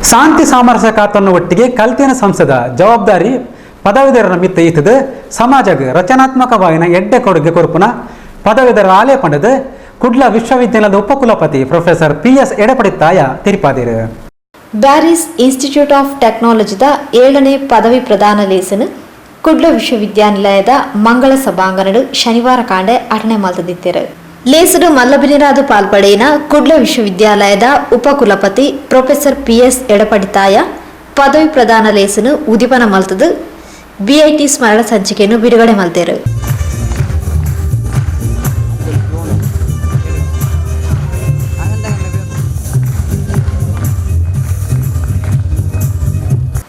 ಶಾಂತಿ ಸಾಮರಸ್ಯ ಕಾತನ್ನು ಒಟ್ಟಿಗೆ ಕಲ್ತಿನ ಸಂಸದ ಜವಾಬ್ದಾರಿ ಪದವೀಧರರ ಮಿತ್ತ ಈತದು ಸಮಾಜಕ್ಕೆ ರಚನಾತ್ಮಕವಾಗಿನ ಎಡ್ಡೆ ಕೊಡುಗೆ ಕೊರಪುನ ಪದವೀಧರ ಆಲಯ ಪಂಡದು ಕುಡ್ಲ ವಿಶ್ವವಿದ್ಯಾಲಯದ ಉಪಕುಲಪತಿ ಪ್ರೊಫೆಸರ್ PS ಎಡಪಡಿತ್ತಾಯ ತಿರುಪಾದಿರು. ಬ್ಯಾರಿಸ್ ಇನ್ಸ್ಟಿಟ್ಯೂಟ್ ಆಫ್ ಟೆಕ್ನಾಲಜಿದ 7ನೇ ಪದವಿ ಪ್ರದಾನ ಲೇಸನ್ ಕುಡ್ಲ ವಿಶ್ವವಿದ್ಯಾನಿಲಯದ ಮಂಗಳ ಸಭಾಂಗಣಡು ಶನಿವಾರ ಕಾಂಡೆ 8ನೇ ಮಲ್ತದಿತ್ತೆರು. ಲೇಸಡು ಮಲ್ಲಬಿನಿರಾದು ಪಾಲ್ಪಡೇನ ಕುಡ್ಲ ವಿಶ್ವವಿದ್ಯಾಲಯದ ಉಪಕುಲಪತಿ ಪ್ರೊಫೆಸರ್ PS ಎಡಪಡಿತಾಯ ಪದವಿ ಪ್ರದಾನ ಲೇಸನು ಉದಿಪನ ಮಲ್ತದು BIT ಸ್ಮರಣ ಸಂಚಿಕೆಯನ್ನು ಬಿಡುಗಡೆ ಮಲ್ತೇರು.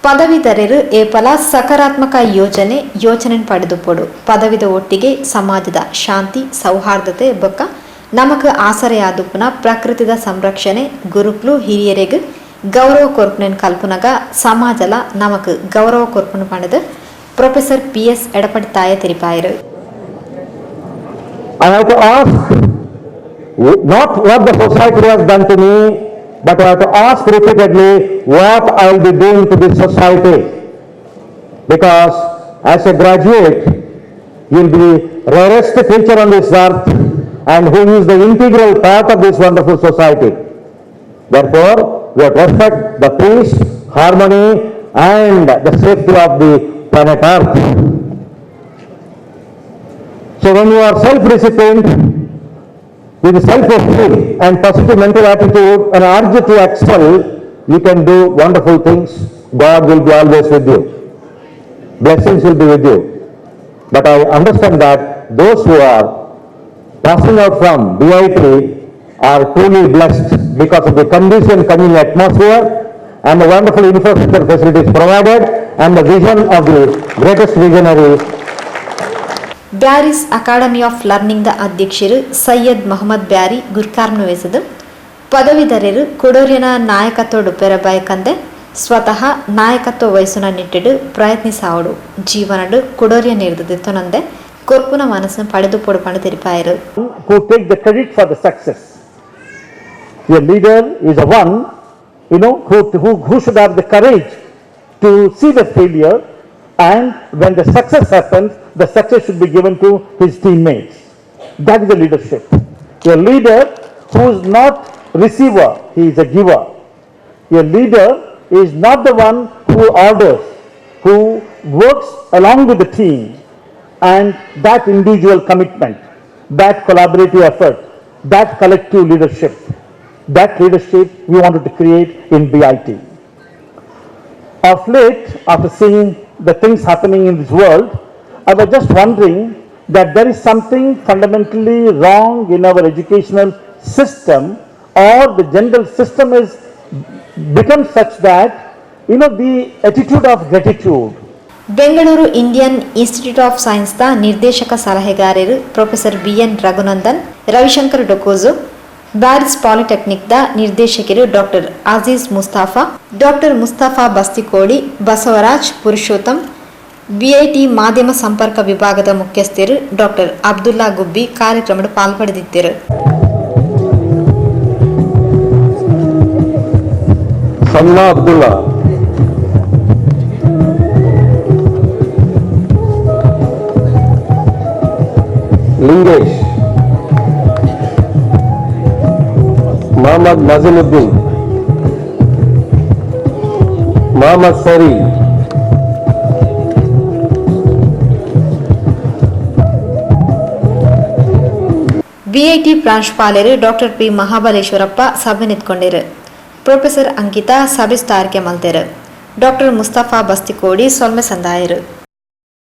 ಪದವೀಧರರು ಏಪಲ ಸಕಾರಾತ್ಮಕ ಯೋಚನೆ ಪಡೆದುಪಡು ಪದವಿದ ಒಟ್ಟಿಗೆ ಸಮಾಜದ ಶಾಂತಿ ಸೌಹಾರ್ದತೆ ಬೊಕ್ಕ ನಮಕ್ ಆಸರೆಯಾದುಪುನ ಪ್ರಕೃತಿದ ಸಂರಕ್ಷಣೆ ಗುರುಕ್ಲು ಹಿರಿಯರಿಗೆ ಗೌರವ ಕೊರ್ಪುನ ಕಲ್ಪನಗ ಸಮಾಜಲ ನಮಕ್ ಗೌರವ ಕೊರ್ಪುನ ಪಡೆದು ಪ್ರೊಫೆಸರ್ PS ಎಡಪಡಿತಾಯ ತಿರುಪಾಯರು. I have to ask not what the society has done to me, but I have to ask repeatedly what I will be doing to this society. Because as a graduate, you will be the rarest creature on this earth and who is the integral part of this wonderful society. Therefore, we have to respect the peace, harmony and the safety of the planet earth. So when you are self-disciplined, with self-esteem and positive mental attitude and urge to excel, you can do wonderful things. God will be always with you. Blessings will be with you. But I understand that those who are passing out from BIT are truly blessed because of the conducive communal atmosphere and the wonderful infrastructure facilities provided and the vision of the greatest visionary. Bearys academy of learning the ಅಧ್ಯಕ್ಷರು ಸೈಯದ್ ಮೊಹಮ್ಮದ್ ಬ್ಯಾರಿ ಗುರ್ಕಾರ್ನ ವೇಸದು ಪದವೀಧರರು ಕುಡೋರಿಯನ ನಾಯಕತ್ವ ಪೆರಬಾಯಕಂದೆ ಸ್ವತಃ ನಾಯಕತ್ವ ವಹಿಸುನ ನಿಟ್ಟಿಡು ಪ್ರಯತ್ನಿಸಾವಡು ಜೀವನಡು ಕುಡೋರಿಯ ನಿರ್ದಿತ್ತೊನಂದೆ ಕೊರ್ಪುನ ಮನಸ್ಸನ್ನು ಪಡೆದು ಪೊಡುಪಂಡು ತಿರುಪಾಯರು. Who take the credit for the success. Your leader is the one, who should have the courage to see the failure, and when the success happens, the success should be given to his teammates. That is the leadership. Your leader who is not receiver, he is a giver. Your leader is not the one who orders, who works along with the team, and that individual commitment, that collaborative effort, that collective leadership, that leadership we wanted to create in BIT. Of late, after seeing the things happening in this world, I was just wondering that there is something fundamentally wrong in our educational system, or the general system has become such that, the attitude of gratitude. Bengaluru Indian institute of science ದ ನಿರ್ದೇಶಕ ಸಲಹೆಗಾರರು professor BN Raghunandan, Ravishankar ಡೊಕೋಜೋ, Bearys polytechnic ದ ನಿರ್ದೇಶಕರು doctor Aziz Mustafa, doctor Mustafa Basthikodi, Basavaraj Purushottam, BIT ಮಾಧ್ಯಮ ಸಂಪರ್ಕ ವಿಭಾಗದ ಮುಖ್ಯಸ್ಥರು ಡಾಕ್ಟರ್ ಅಬ್ದುಲ್ಲಾ ಗುಬ್ಬಿ ಕಾರ್ಯಕ್ರಮದ ಪಾಲ್ಪಡೆದಿದ್ದರು. ಸನ್ನಾ ಅಬ್ದುಲ್ಲಾ, ಲಿಂಗೇಶ್, ಮೊಹಮ್ಮದ್ ನಜೀಮುದ್ದೀನ್, ಮೊಹಮ್ಮದ್ ಸರಿ, BIT ಪ್ರಾಂಶುಪಾಲರು ಡಾಕ್ಟರ್ P ಮಹಾಬಲೇಶ್ವರಪ್ಪ ಸಭೆ ನಿಂತ್ಕೊಂಡಿರು. ಪ್ರೊಫೆಸರ್ ಅಂಕಿತಾ ಸಭೆ ಸ್ಥಾರಿಕೆ ಮಲ್ತೇರು. ಡಾಕ್ಟರ್ ಮುಸ್ತಫಾ ಬಸ್ತಿಕೋಡಿ ಸೊಲ್ಮೆ ಸಂದಾಯರು.